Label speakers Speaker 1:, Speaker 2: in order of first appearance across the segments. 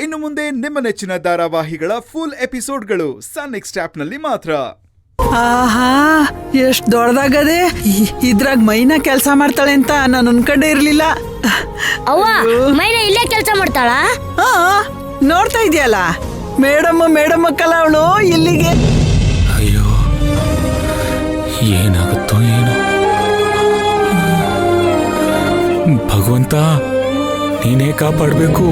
Speaker 1: ಇನ್ನು ಮುಂದೆ ನಿಮ್ಮ ನೆಚ್ಚಿನ ಧಾರಾವಾಹಿಗಳ ಫುಲ್ ಎಪಿಸೋಡ್ಗಳು ಸನ್ ನೆಕ್ಸ್ಟ್ ಆಪ್ನಲ್ಲಿ ಮಾತ್ರ.
Speaker 2: ಆಹಾ, ಎಷ್ಟ್ ದೊಡ್ಡದಾಗದೆ. ಇದ್ರಾಗ ಮೈನಾ ಕೆಲಸ ಮಾಡ್ತಾಳೆ ಅಂತ ನಾನು ಅನ್ಕೊಂಡೇ ಇರ್ಲಿಲ್ಲ.
Speaker 3: ಅವ್ವ, ಮೈನಾ ಇಲ್ಲೇ ಕೆಲಸ ಮಾಡ್ತಾಳ?
Speaker 2: ಹಾ, ನೋಡ್ತಾ ಇದೆಯಲ್ಲ, ಮೇಡಮ್ ಅಕ್ಕಲ್ಲ ಅವಳು ಇಲ್ಲಿಗೆ.
Speaker 4: ಅಯ್ಯೋ, ಏನಾಗುತ್ತೋ ಏನೋ. ಭಗವಂತ, ನೀನೇ ಕಾಪಾಡಬೇಕು.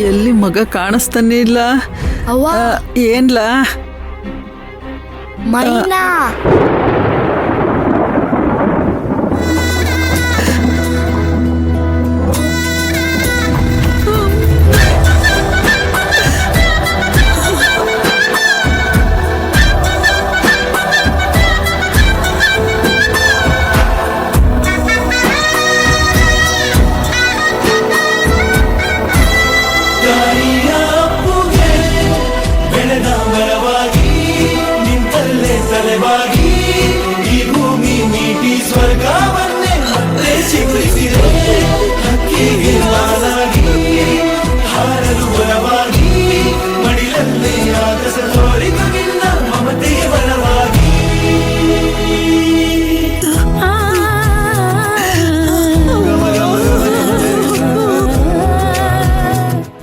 Speaker 2: ಎಲ್ಲಿ ಮಗ ಕಾಣಿಸ್ತಾನೆ ಇಲ್ಲ.
Speaker 3: ಅವ್ವ,
Speaker 2: ಏನ್ಲ
Speaker 3: ಮೈನಾ?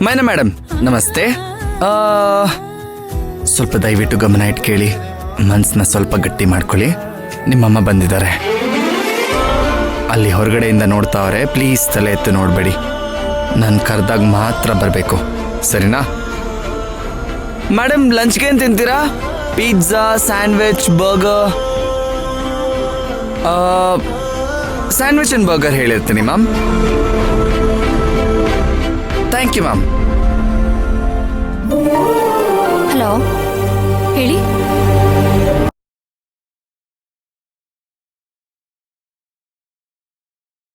Speaker 5: ಮೈನಾ ಮೇಡಮ್ ನಮಸ್ತೆ. ಸ್ವಲ್ಪ ದಯವಿಟ್ಟು ಗಮನ ಇಟ್ಟು ಕೇಳಿ, ಮನ್ಸನ್ನ ಸ್ವಲ್ಪ ಗಟ್ಟಿ ಮಾಡ್ಕೊಳ್ಳಿ. ನಿಮ್ಮಮ್ಮ ಬಂದಿದ್ದಾರೆ, ಅಲ್ಲಿ ಹೊರಗಡೆಯಿಂದ ನೋಡ್ತಾವ್ರೆ. ಪ್ಲೀಸ್ ತಲೆ ಎತ್ತು ನೋಡಬೇಡಿ. ನಾನು ಕರೆದಾಗ ಮಾತ್ರ ಬರಬೇಕು, ಸರಿನಾ? ಮೇಡಮ್, ಲಂಚ್ಗೆ ಏನು ತಿಂತೀರಾ? Pizza, sandwich, burger? Sandwich and burger ಹೇಳಿರ್ತೀನಿ ಮ್ಯಾಮ್. Thank you ma'am.